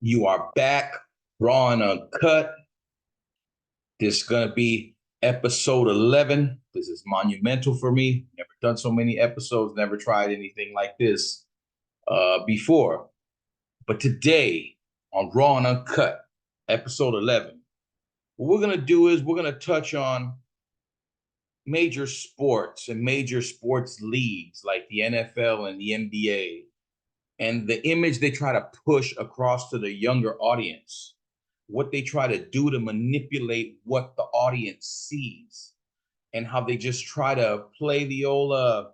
You are back, raw and uncut. This is going to be episode 11. This is monumental for me. Never done so many episodes, never tried anything like this before. But today on Raw and Uncut, episode 11, what we're going to do is we're going to touch on major sports and major sports leagues like the NFL and the NBA and the image they try to push across to the younger audience, what they try to do to manipulate what the audience sees, and how they just try to play the old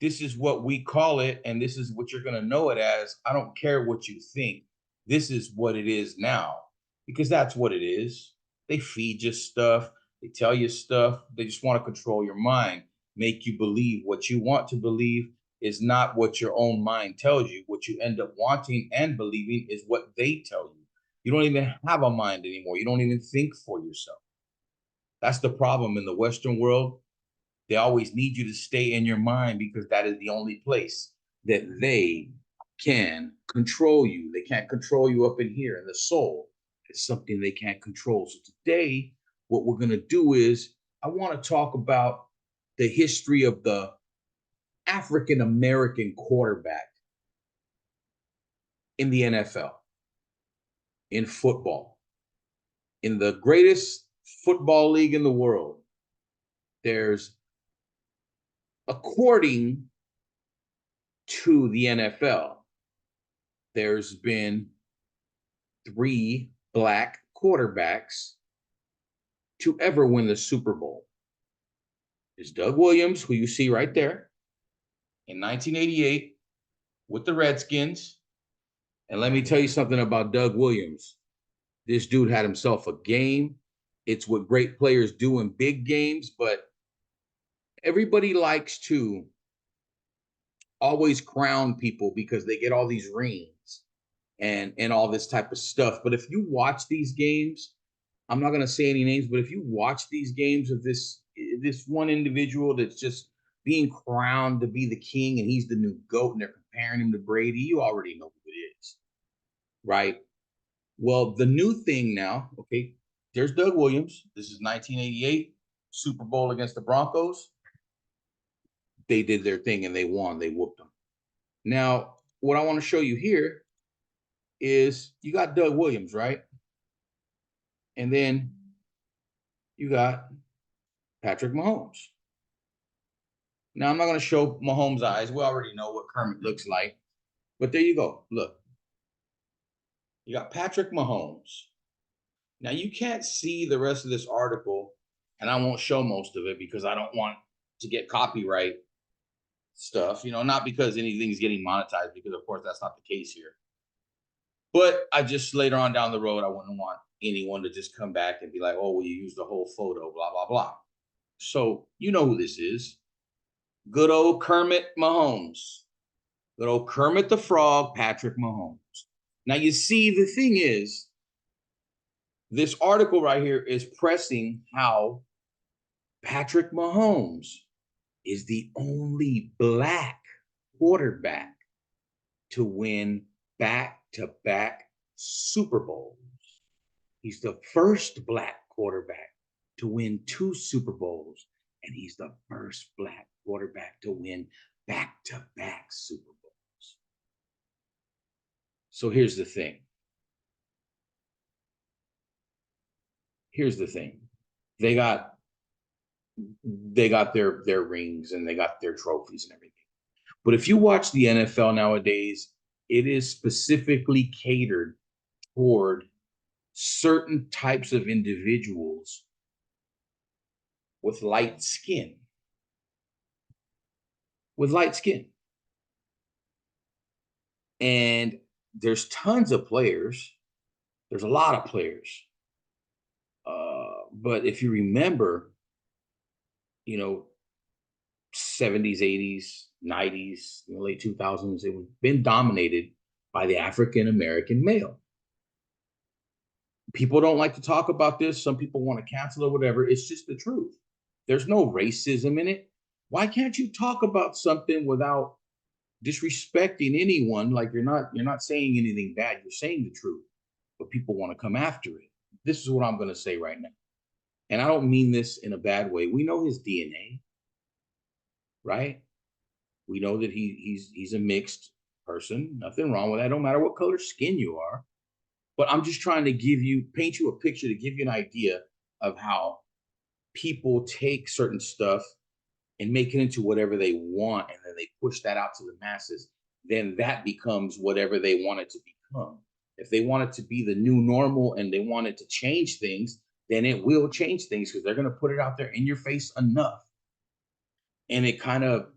this is what we call it and this is what you're going to know it as. I don't care what you think. This is what it is now, because that's what it is. They feed you stuff, they tell you stuff, they just want to control your mind, make you believe what you want to believe is not what your own mind tells you. What you end up wanting and believing is what they tell you. You don't even have a mind anymore. You don't even think for yourself. That's the problem in the Western world. They always need you to stay in your mind because that is the only place that they can control you. They can't control you up in here in the soul. It's something they can't control. So today, what we're going to do is I want to talk about the history of the African American quarterback in the NFL, in football, in the greatest football league in the world. There's, according to the NFL, there's been 3 black quarterbacks to ever win the Super Bowl. There's Doug Williams, who you see right there, in 1988 with the Redskins. And let me tell you something about Doug Williams. This dude had himself a game. It's what great players do in big games, but everybody likes to always crown people because they get all these rings and all this type of stuff. But if you watch these games, I'm not going to say any names, but if you watch these games of this one individual that's just being crowned to be the king and he's the new GOAT and they're comparing him to Brady, you already know who it is, right? Well, the new thing now, okay, there's Doug Williams. This is 1988 Super Bowl against the Broncos. They did their thing and they won. They whooped them. Now, what I want to show you here is you got Doug Williams, right? And then you got Patrick Mahomes. Now, I'm not going to show Mahomes' eyes. We already know what Kermit looks like. But there you go. Look. You got Patrick Mahomes. Now, you can't see the rest of this article, and I won't show most of it because I don't want to get copyright stuff, not because anything's getting monetized, because, of course, that's not the case here. But I just later on down the road, I wouldn't want anyone to just come back and be like, oh, well, you used the whole photo, blah, blah, blah. So you know who this is. Good old Kermit Mahomes. Good old Kermit the Frog, Patrick Mahomes. Now, you see, the thing is, this article right here is pressing how Patrick Mahomes is the only black quarterback to win back-to-back Super Bowls. He's the first black quarterback to win 2 Super Bowls, and he's the first black quarterback to win back-to-back Super Bowls. So here's the thing. They got their rings and they got their trophies and everything. But if you watch the NFL nowadays, it is specifically catered toward certain types of individuals with light skin. And there's tons of players. There's a lot of players. But if you remember, 70s, 80s, 90s, late 2000s, it was been dominated by the African American male. People don't like to talk about this. Some people want to cancel it, whatever. It's just the truth. There's no racism in it. Why can't you talk about something without disrespecting anyone. Like you're not saying anything bad. You're saying the truth, but people want to come after it. This is what I'm going to say right now. And I don't mean this in a bad way. We know his DNA, right? We know that he's a mixed person. Nothing wrong with that. Don't matter what color skin you are. But I'm just trying to paint you a picture to give you an idea of how people take certain stuff and make it into whatever they want, and then they push that out to the masses. Then that becomes whatever they want it to become. If they want it to be the new normal and they want it to change things, then it will change things because they're going to put it out there in your face enough. And it kind of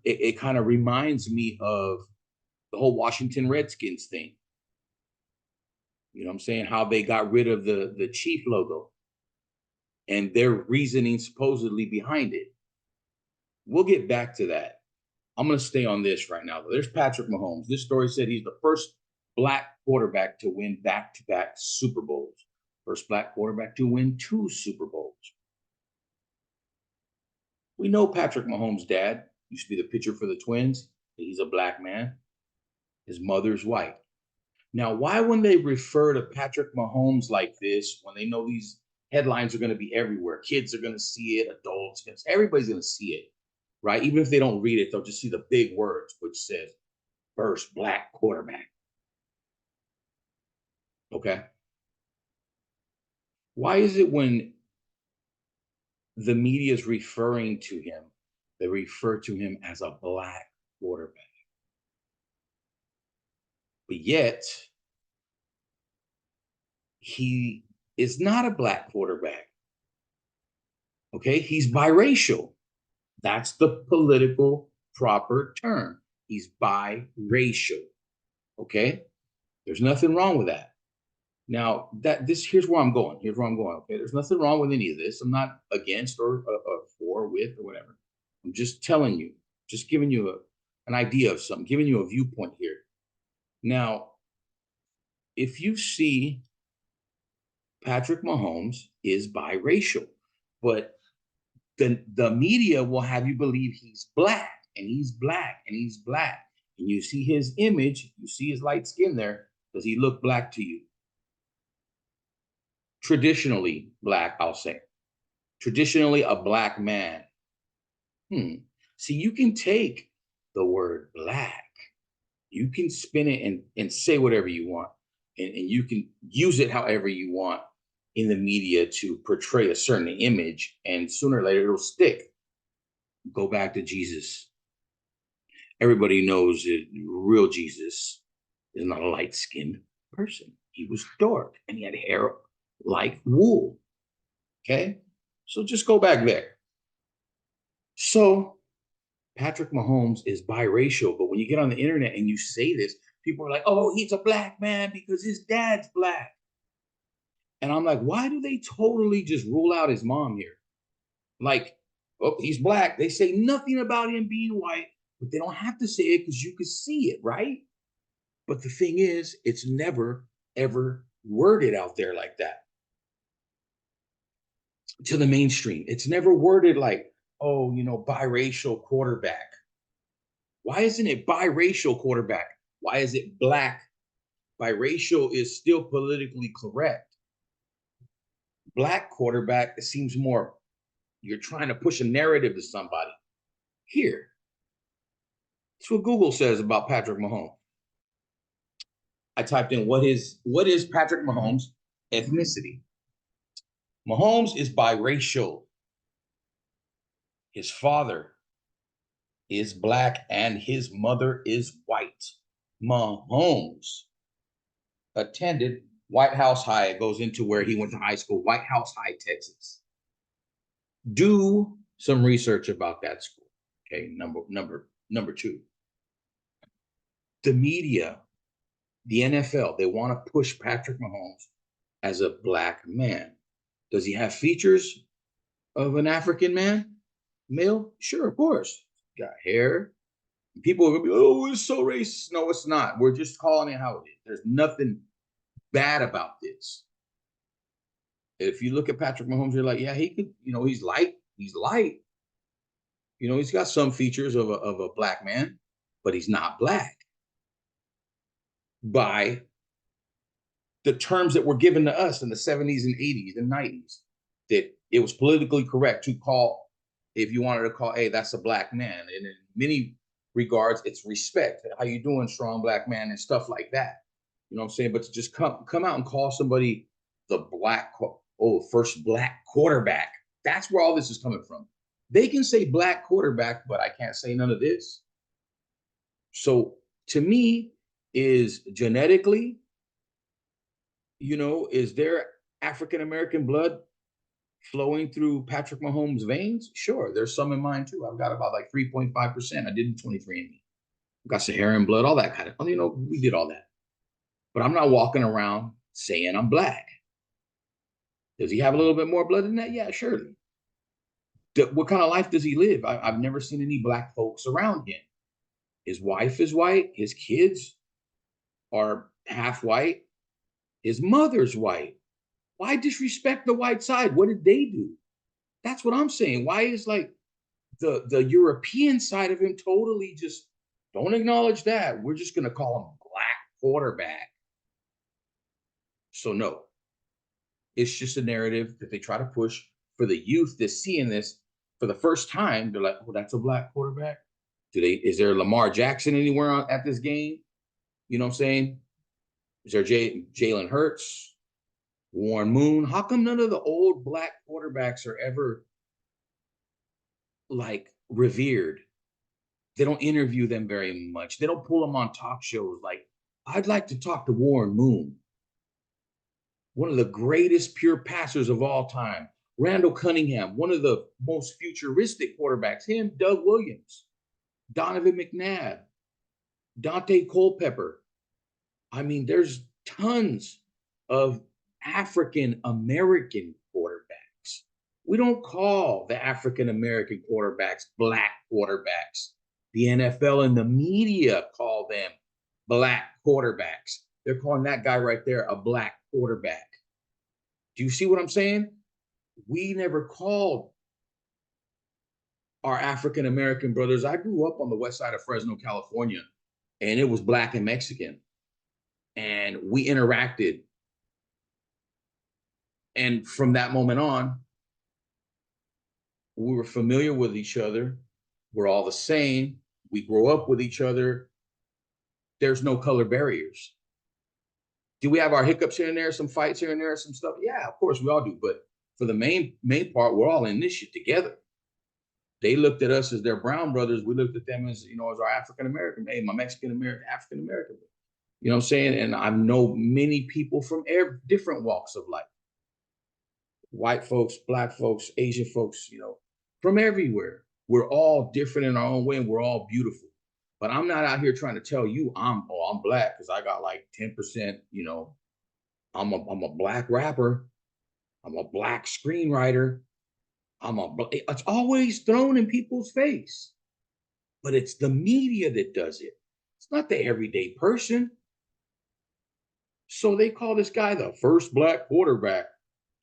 reminds me of the whole Washington Redskins thing. You know what I'm saying? How they got rid of the Chief logo and their reasoning supposedly behind it. We'll get back to that. I'm going to stay on this right now. There's Patrick Mahomes. This story said he's the first Black quarterback to win back-to-back Super Bowls. First Black quarterback to win 2 Super Bowls. We know Patrick Mahomes' dad used to be the pitcher for the Twins. He's a Black man. His mother's white. Now, why when they refer to Patrick Mahomes like this, when they know these headlines are going to be everywhere, kids are going to see it, adults, everybody's going to see it, right? Even if they don't read it, they'll just see the big words, which says first Black quarterback. Okay. Why is it when the media is referring to him, they refer to him as a Black quarterback? But yet, he is not a Black quarterback. Okay. He's biracial. That's the political proper term. He's biracial. Okay. There's nothing wrong with that. Now, here's where I'm going. Here's where I'm going. Okay. There's nothing wrong with any of this. I'm not against or for, with, or whatever. I'm just telling you, just giving you an idea of something, giving you a viewpoint here. Now, if you see Patrick Mahomes is biracial, but the media will have you believe he's Black and he's Black and he's Black. And you see his image, you see his light skin there. Does he look Black to you? Traditionally Black, I'll say. Traditionally a Black man. See, you can take the word Black, you can spin it and say whatever you want, and you can use it however you want in the media to portray a certain image, and sooner or later it'll stick. Go back to Jesus. Everybody knows that real Jesus is not a light-skinned person. He was dark and he had hair like wool. Okay? So just go back there. So Patrick Mahomes is biracial, but when you get on the internet and you say this, people are like, oh, he's a Black man because his dad's Black. And I'm like, why do they totally just rule out his mom here? Like, oh, he's Black. They say nothing about him being white, but they don't have to say it because you can see it, right? But the thing is, it's never, ever worded out there like that to the mainstream. It's never worded like, oh, biracial quarterback. Why isn't it biracial quarterback? Why is it Black? Biracial is still politically correct. Black quarterback, it seems more, you're trying to push a narrative to somebody. Here, that's what Google says about Patrick Mahomes. I typed in what is Patrick Mahomes' ethnicity. Mahomes is biracial. His father is Black and his mother is white. Mahomes attended White House High. It goes into where he went to high school, White House High, Texas. Do some research about that school. Okay, number 2. The media, the NFL, they want to push Patrick Mahomes as a Black man. Does he have features of an African male? Sure, of course. Got hair. People are gonna be, oh, it's so racist. No, it's not. We're just calling it how it is. There's nothing bad about this. If you look at Patrick Mahomes, you're like, yeah, he could, he's light. He's light. He's got some features of a Black man, but he's not Black. by the terms that were given to us in the 70s and 80s and 90s, that it was politically correct to call, if you wanted to call, hey, that's a black man. And in many regards, it's respect. How you doing, strong black man, and stuff like that. You know what I'm saying? But to just come out and call somebody the first black quarterback, that's where all this is coming from. They can say black quarterback, but I can't say none of this. So to me, is genetically, is there African American blood flowing through Patrick Mahomes' veins? Sure, there's some in mine too. I've got about like 3.5%. I did in 23andMe. I've got Saharan blood, all that kind of. We did all that. But I'm not walking around saying I'm black. Does he have a little bit more blood than that? Yeah, surely. What kind of life does he live? I've never seen any black folks around him. His wife is white. His kids are half white. His mother's white. Why disrespect the white side? What did they do? That's what I'm saying. Why is like the European side of him totally just don't acknowledge that? We're just gonna call him black quarterback. So no, it's just a narrative that they try to push for the youth that's seeing this for the first time. They're like, oh, that's a black quarterback. Is there Lamar Jackson anywhere at this game? You know what I'm saying? Is there Jalen Hurts, Warren Moon? How come none of the old black quarterbacks are ever like revered? They don't interview them very much. They don't pull them on talk shows. Like, I'd like to talk to Warren Moon, one of the greatest pure passers of all time. Randall Cunningham, one of the most futuristic quarterbacks. Him, Doug Williams, Donovan McNabb, Dante Culpepper. I mean, there's tons of African American quarterbacks. We don't call the African American quarterbacks black quarterbacks. The NFL and the media call them black quarterbacks. They're calling that guy right there a black quarterback. Do you see what I'm saying? We never called our African American brothers. I grew up on the west side of Fresno, California, and it was black and Mexican. And we interacted. And from that moment on, we were familiar with each other. We're all the same. We grow up with each other. There's no color barriers. Do we have our hiccups here and there, some fights here and there, some stuff? Yeah, of course we all do. But for the main part, we're all in this shit together. They looked at us as their brown brothers. We looked at them as, as our African American. Hey, my Mexican American, African American. You know what I'm saying? And I know many people from different walks of life. White folks, black folks, Asian folks, from everywhere. We're all different in our own way, and we're all beautiful. But I'm not out here trying to tell you I'm black because I got like 10%, I'm a black rapper. I'm a black screenwriter. It's always thrown in people's face. But it's the media that does it. It's not the everyday person. So they call this guy the first black quarterback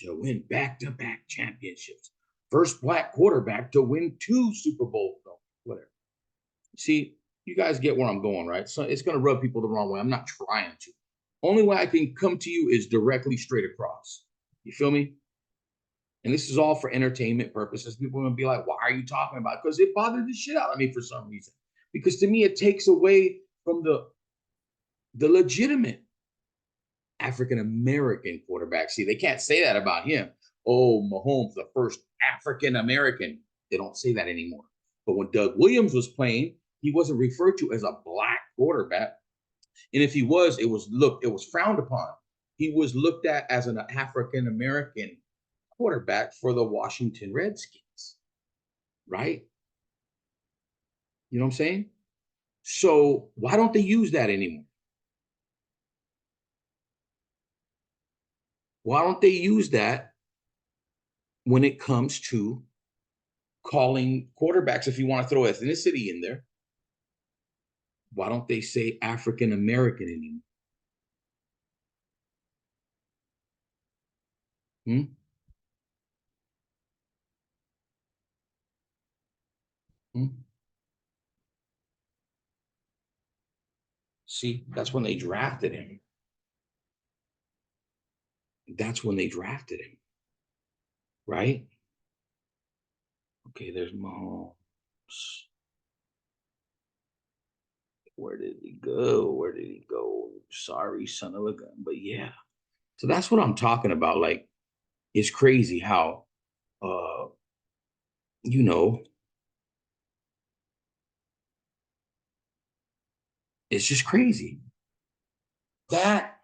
to win back-to-back championships. First black quarterback to win 2 Super Bowls, whatever. See, you guys get where I'm going, right? So it's going to rub people the wrong way. I'm not trying to. Only way I can come to you is directly straight across. You feel me? And this is all for entertainment purposes. People are going to be like, why are you talking about it? Because it bothered the shit out of me for some reason. Because to me, it takes away from the legitimate African American quarterback. See, they can't say that about him. Oh, Mahomes, the first African American. They don't say that anymore. But when Doug Williams was playing, he wasn't referred to as a black quarterback. And if he was, it was frowned upon. He was looked at as an African American quarterback for the Washington Redskins. Right? You know what I'm saying? So why don't they use that anymore? Why don't they use that when it comes to calling quarterbacks? If you want to throw ethnicity in there, why don't they say African American anymore? Hmm? Hmm? See, that's when they drafted him. That's when they drafted him, right? Okay, there's Mahomes. Where did he go? Where did he go? Sorry, son of a gun. But yeah. So that's what I'm talking about. Like, it's crazy how uh you know, it's just crazy. That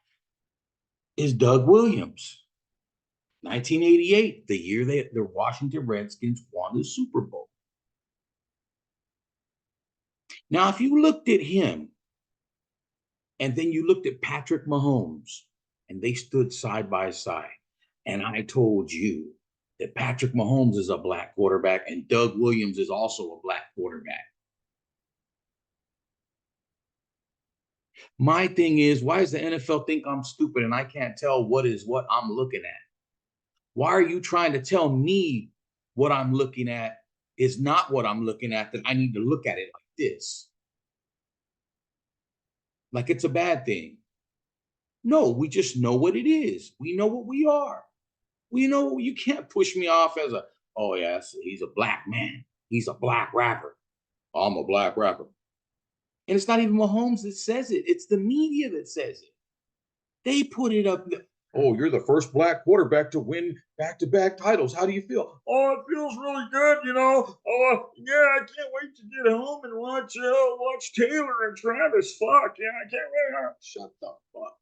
is Doug Williams. 1988, the year the Washington Redskins won the Super Bowl. Now, if you looked at him and then you looked at Patrick Mahomes and they stood side by side, and I told you that Patrick Mahomes is a black quarterback and Doug Williams is also a black quarterback. My thing is, why does the NFL think I'm stupid and I can't tell what is what I'm looking at? Why are you trying to tell me what I'm looking at is not what I'm looking at, that I need to look at it like this? Like it's a bad thing. No, we just know what it is. We know what we are. We know you can't push me off as a, oh, yes, he's a black man. He's a black rapper. I'm a black rapper. And it's not even Mahomes that says it, it's the media that says it. They put it up. Oh, you're the first black quarterback to win back-to-back titles. How do you feel? Oh, it feels really good, you know. Oh, yeah, I can't wait to get home and watch Taylor and Travis. Fuck, yeah, I can't wait. Shut the fuck up.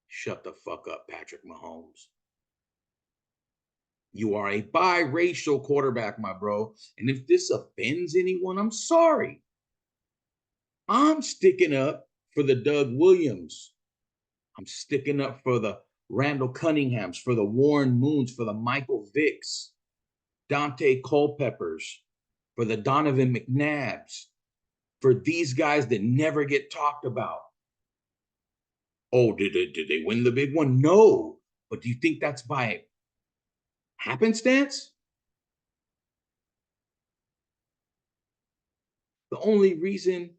Shut the fuck up, Patrick Mahomes. You are a biracial quarterback, my bro. And if this offends anyone, I'm sorry. I'm sticking up for the Doug Williams. I'm sticking up for the Randall Cunninghams, for the Warren Moons, for the Michael Vicks, Dante Culpeppers, for the Donovan McNabbs, for these guys that never get talked about. Oh, did they win the big one? No. But do you think that's by happenstance? The only reason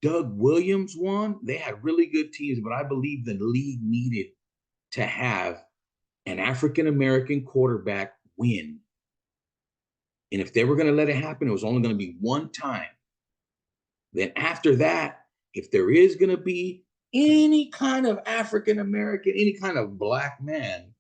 Doug Williams won, they had really good teams, but I believe the league needed to have an African American quarterback win. And if they were going to let it happen, it was only going to be one time. Then after that, if there is going to be any kind of African American, any kind of black man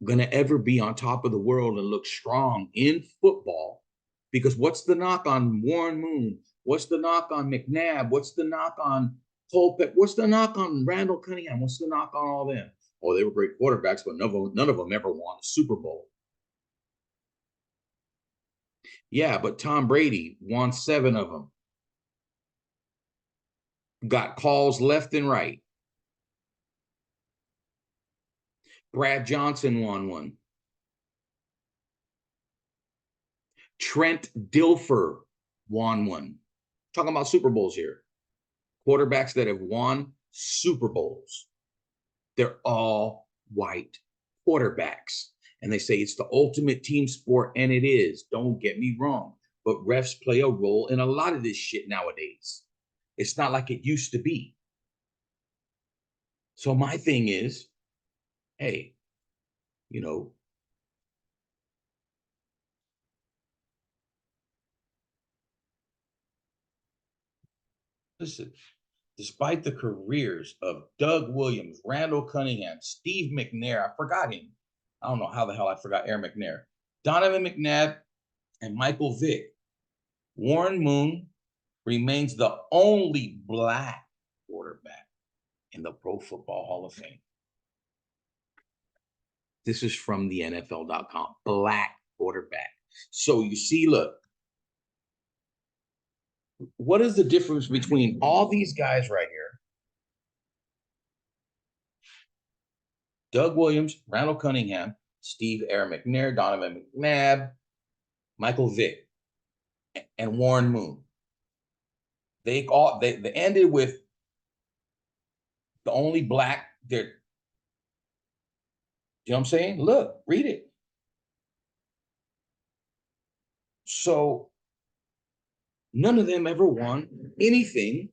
going to ever be on top of the world and look strong in football, because what's the knock on Warren Moon? What's the knock on McNabb? What's the knock on Colpett? What's the knock on Randall Cunningham? What's the knock on all them? Oh, they were great quarterbacks, but none of them ever won a Super Bowl. Yeah, but Tom Brady won 7 of them. Got calls left and right. Brad Johnson won one. Trent Dilfer won one. Talking about Super Bowls here. Quarterbacks that have won Super Bowls. They're all white quarterbacks. And they say it's the ultimate team sport, and it is. Don't get me wrong. But refs play a role in a lot of this shit nowadays. It's not like it used to be. So my thing is, hey, you know, listen, despite the careers of Doug Williams, Randall Cunningham, Steve McNair, I forgot him. I don't know how the hell I forgot Aaron McNair, Donovan McNabb, and Michael Vick. Warren Moon remains the only black quarterback in the Pro Football Hall of Fame. This is from the NFL.com. Black quarterback. So you see, look, what is the difference between all these guys right here? Doug Williams, Randall Cunningham, Steve Aaron McNair, Donovan McNabb, Michael Vick, and Warren Moon. They ended with the only black. You know what I'm saying? Look, read it. So None of them ever won anything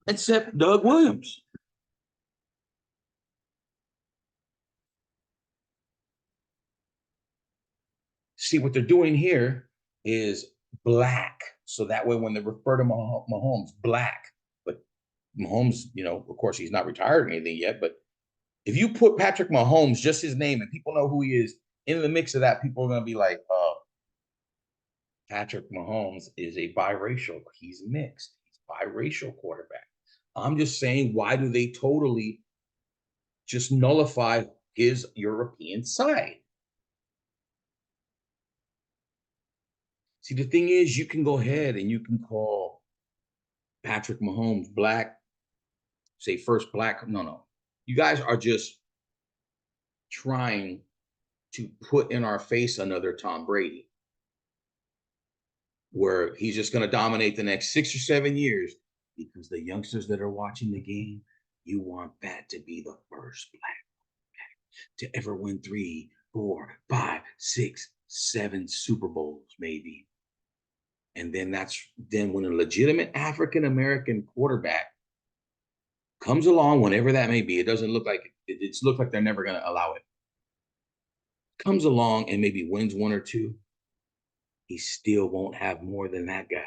except Doug Williams. See, what they're doing here is Blacc. So that way, when they refer to Mahomes, Blacc. But Mahomes, of course, he's not retired or anything yet. But if you put Patrick Mahomes, just his name, and people know who he is, in the mix of that, people are going to be like, Patrick Mahomes is a biracial. He's mixed. He's a biracial quarterback. I'm just saying, why do they totally just nullify his European side? See, the thing is, you can go ahead and you can call Patrick Mahomes Blacc, say first Blacc. No. You guys are just trying to put in our face another Tom Brady, where he's just going to dominate the next 6 or 7 years because the youngsters that are watching the game, you want that to be the first Black to ever win 3, 4, 5, 6, 7 Super Bowls, maybe. And then when a legitimate African American quarterback comes along, whenever that may be, it doesn't look like it's looked like they're never going to allow it. Comes along and maybe wins 1 or 2, he still won't have more than that guy.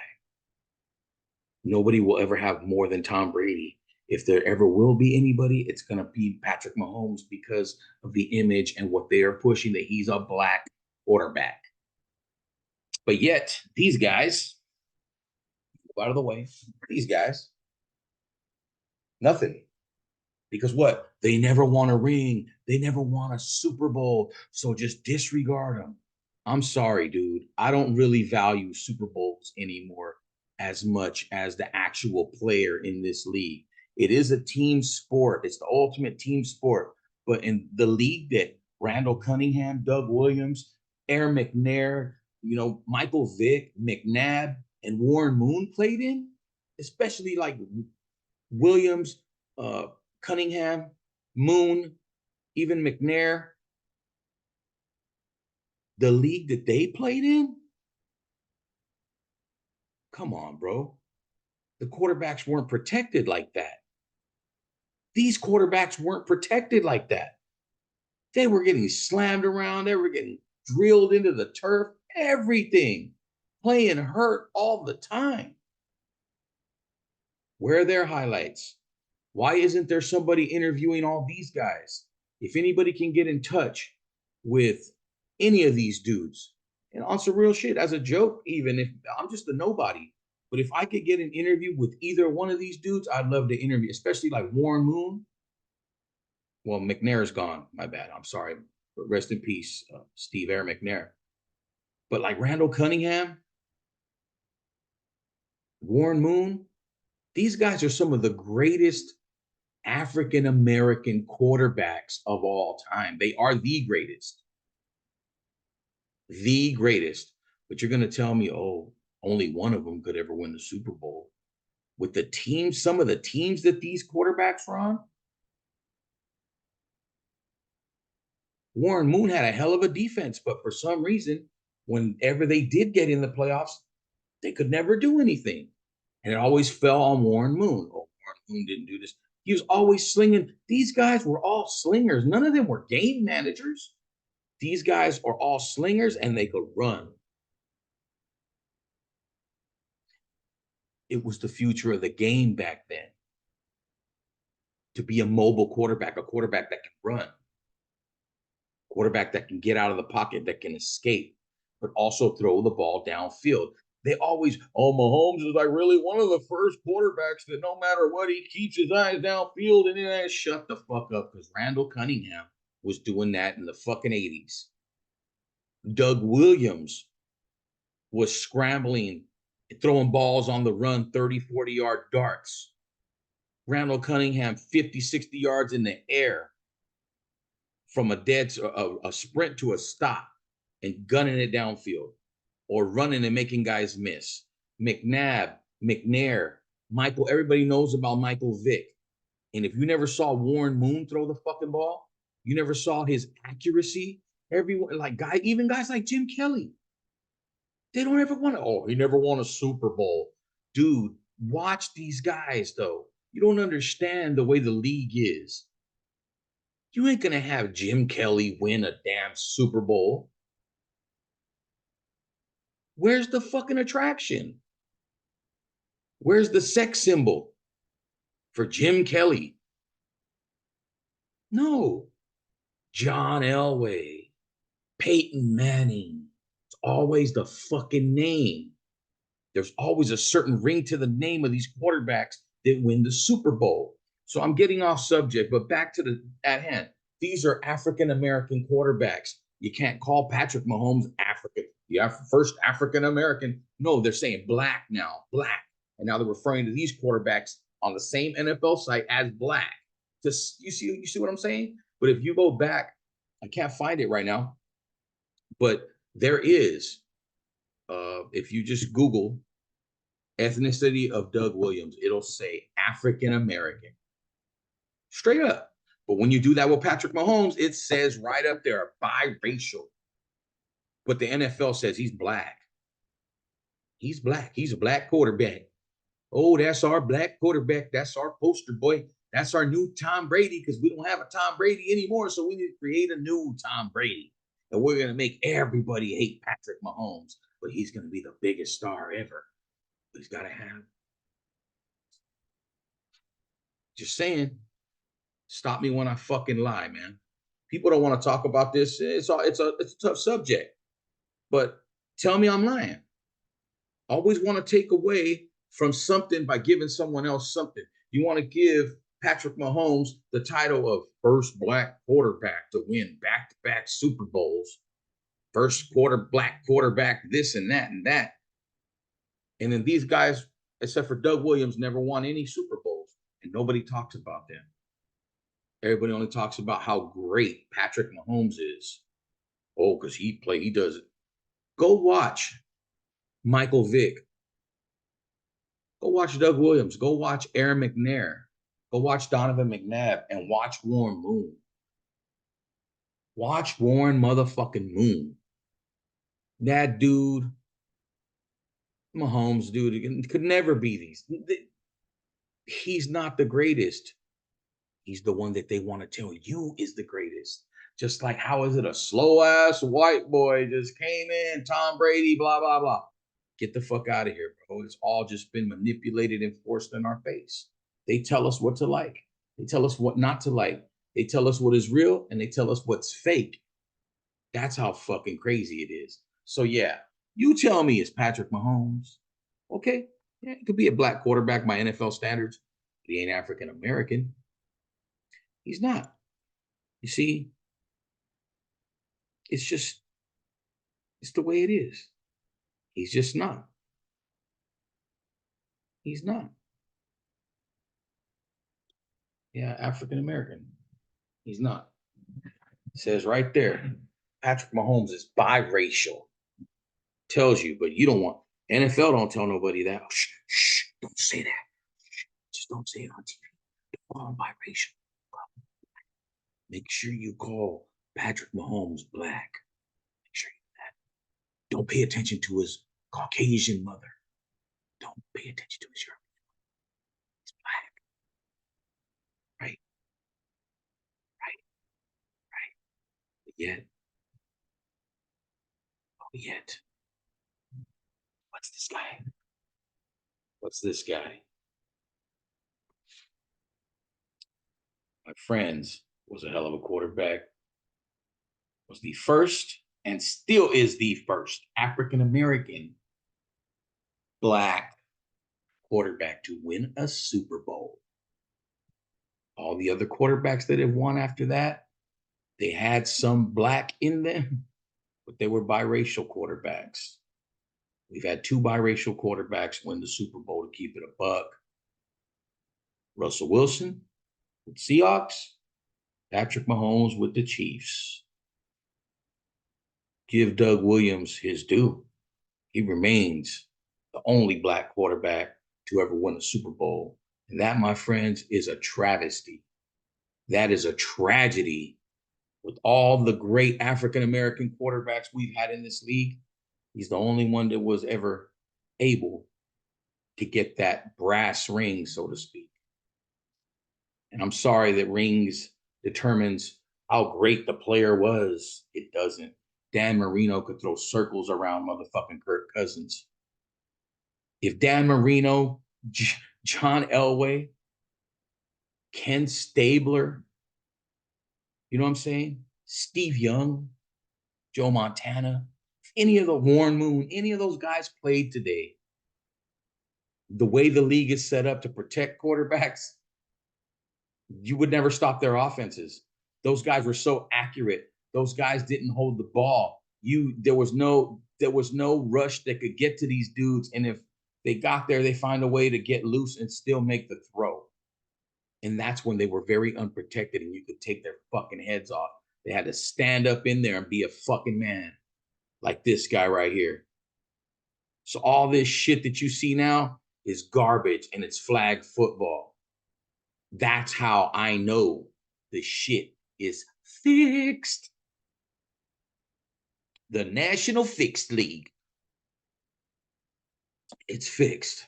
Nobody will ever have more than Tom Brady. If there ever will be anybody, it's going to be Patrick Mahomes because of the image and what they are pushing, that he's a Black quarterback. But yet, these guys, out of the way, these guys, nothing. Because what? They never won a ring. They never won a Super Bowl. So just disregard them. I'm sorry, dude. I don't really value Super Bowls anymore as much as the actual player in this league. It is a team sport. It's the ultimate team sport. But in the league that Randall Cunningham, Doug Williams, Aaron McNair, Michael Vick, McNabb, and Warren Moon played in, especially like Williams, Cunningham, Moon, even McNair, the league that they played in, come on, bro. The quarterbacks weren't protected like that. These quarterbacks weren't protected like that. They were getting slammed around. They were getting drilled into the turf, everything, playing hurt all the time. Where are their highlights? Why isn't there somebody interviewing all these guys? If anybody can get in touch with any of these dudes, and on some real shit, as a joke, even if I'm just a nobody, but if I could get an interview with either one of these dudes, I'd love to interview, especially like Warren Moon. Well, McNair's gone. My bad. I'm sorry. But rest in peace, Steve Air McNair. But like Randall Cunningham, Warren Moon, these guys are some of the greatest African American quarterbacks of all time. They are the greatest. The greatest. But you're going to tell me, oh, only one of them could ever win the Super Bowl. With the teams, some of the teams that these quarterbacks were on, Warren Moon had a hell of a defense, but for some reason, whenever they did get in the playoffs, they could never do anything. And it always fell on Warren Moon. Oh, Warren Moon didn't do this. He was always slinging. These guys were all slingers. None of them were game managers. These guys are all slingers, and they could run. It was the future of the game back then. To be a mobile quarterback, a quarterback that can run, quarterback that can get out of the pocket, that can escape, but also throw the ball downfield. They always, oh, Mahomes is like really one of the first quarterbacks that no matter what, he keeps his eyes downfield, and then shut the fuck up, because Randall Cunningham was doing that in the fucking 80s. Doug Williams was scrambling, throwing balls on the run, 30, 40-yard darts. Randall Cunningham, 50, 60 yards in the air from a sprint to a stop and gunning it downfield, or running and making guys miss. McNabb, McNair, Michael, everybody knows about Michael Vick. And if you never saw Warren Moon throw the fucking ball, you never saw his accuracy. Everyone, even guys like Jim Kelly. They don't ever want to. Oh, he never won a Super Bowl. Dude, watch these guys, though. You don't understand the way the league is. You ain't going to have Jim Kelly win a damn Super Bowl. Where's the fucking attraction? Where's the sex symbol for Jim Kelly? No. John Elway, Peyton Manning. It's always the fucking name. There's always a certain ring to the name of these quarterbacks that win the Super Bowl. So I'm getting off subject, but back to the at hand. These are African American quarterbacks. You can't call Patrick Mahomes African. The first African American. No, they're saying black now, black. And now they're referring to these quarterbacks on the same NFL site as black. Just you see what I'm saying? But if you go back, I can't find it right now, but there is, if you just Google ethnicity of Doug Williams, it'll say African American, straight up. But when you do that with Patrick Mahomes, it says right up there, biracial. But the NFL says he's black. He's black. He's a black quarterback. Oh, that's our black quarterback. That's our poster boy. That's our new Tom Brady, because we don't have a Tom Brady anymore. So we need to create a new Tom Brady. And we're going to make everybody hate Patrick Mahomes. But he's going to be the biggest star ever. He's got to have. Just saying. Stop me when I fucking lie, man. People don't want to talk about this. It's a tough subject. But tell me I'm lying. Always want to take away from something by giving someone else something. You want to give Patrick Mahomes the title of first black quarterback to win back-to-back Super Bowls, first black quarterback, this and that and that. And then these guys, except for Doug Williams, never won any Super Bowls, and nobody talks about them. Everybody only talks about how great Patrick Mahomes is. Oh, because he does it. Go watch Michael Vick. Go watch Doug Williams. Go watch Aaron McNair. Go watch Donovan McNabb and watch Warren Moon. Watch Warren motherfucking Moon. That dude, Mahomes, dude, could never be these. He's not the greatest. He's the one that they want to tell you is the greatest. Just like, how is it a slow ass white boy just came in, Tom Brady, blah, blah, blah. Get the fuck out of here, bro. It's all just been manipulated and forced in our face. They tell us what to like. They tell us what not to like. They tell us what is real and they tell us what's fake. That's how fucking crazy it is. So yeah, you tell me it's Patrick Mahomes. Okay, yeah, it could be a black quarterback by NFL standards, but he ain't African American. He's not. You see, it's the way it is. He's just not. He's not. Yeah, African American. He's not. It says right there, Patrick Mahomes is biracial. Tells you, but you don't want. NFL don't tell nobody that. Oh, shh, don't say that. Shh, just don't say it on TV. Don't call him biracial. Make sure you call Patrick Mahomes black. Make sure you do that. Don't pay attention to his Caucasian mother. Don't pay attention to his European mother. He's black. Right? Right? Right? But yet, what's this guy? What's this guy? My friends was a hell of a quarterback. Was the first and still is the first African American black quarterback to win a Super Bowl. All the other quarterbacks that have won after that, they had some black in them, but they were biracial quarterbacks. We've had two biracial quarterbacks win the Super Bowl, to keep it a buck. Russell Wilson with Seahawks, Patrick Mahomes with the Chiefs. Give Doug Williams his due. He remains the only black quarterback to ever win a Super Bowl. And that, my friends, is a travesty. That is a tragedy. With all the great African American quarterbacks we've had in this league, He's the only one that was ever able to get that brass ring, so to speak. And I'm sorry that rings determines how great the player was. It doesn't. Dan Marino could throw circles around motherfucking Kirk Cousins. If Dan Marino, John Elway, Ken Stabler, you know what I'm saying? Steve Young, Joe Montana, any of the Warren Moon, any of those guys played today, the way the league is set up to protect quarterbacks, you would never stop their offenses. Those guys were so accurate. Those guys didn't hold the ball. There was no rush that could get to these dudes. And if they got there, they find a way to get loose and still make the throw. And that's when they were very unprotected and you could take their fucking heads off. They had to stand up in there and be a fucking man, like this guy right here. So all this shit that you see now is garbage and it's flag football. That's how I know the shit is fixed. The National Fixed League. It's fixed.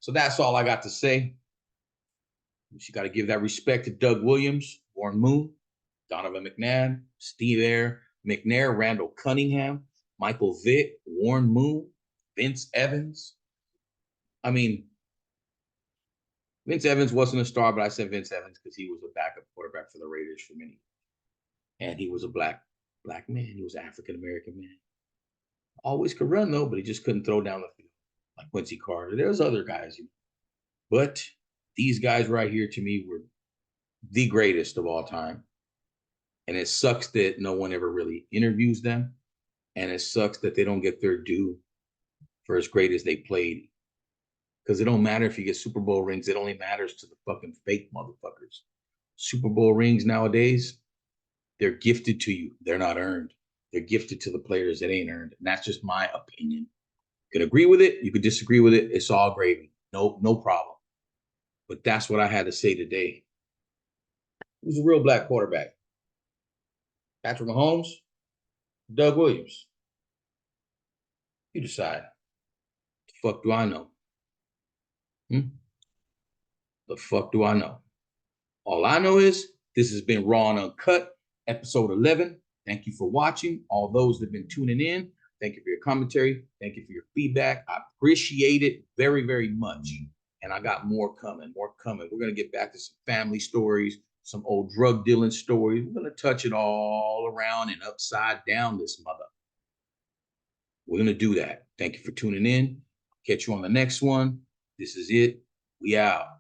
So that's all I got to say. You got to give that respect to Doug Williams, Warren Moon, Donovan McNabb, Steve Ayer, McNair, Randall Cunningham, Michael Vick, Warren Moon, Vince Evans. I mean, Vince Evans wasn't a star, but I said Vince Evans because he was a backup quarterback for the Raiders for many years. And he was a black man. He was an African-American man. Always could run, though, but he just couldn't throw down the field like Quincy Carter. There's other guys. But these guys right here, to me, were the greatest of all time. And it sucks that no one ever really interviews them. And it sucks that they don't get their due for as great as they played. Because it don't matter if you get Super Bowl rings. It only matters to the fucking fake motherfuckers. Super Bowl rings nowadays, they're gifted to you. They're not earned. They're gifted to the players that ain't earned. And that's just my opinion. You could agree with it. You could disagree with it. It's all gravy. No problem. But that's what I had to say today. Who's a real black quarterback? Patrick Mahomes? Doug Williams? You decide. The fuck do I know? The fuck do I know? All I know is this has been Raw and Uncut, episode 11. Thank you for watching. All those that have been tuning in, thank you for your commentary. Thank you for your feedback. I appreciate it very, very much. And I got more coming. We're going to get back to some family stories, some old drug dealing stories. We're going to touch it all around and upside down this mother. We're going to do that. Thank you for tuning in. Catch you on the next one. This is it. We out.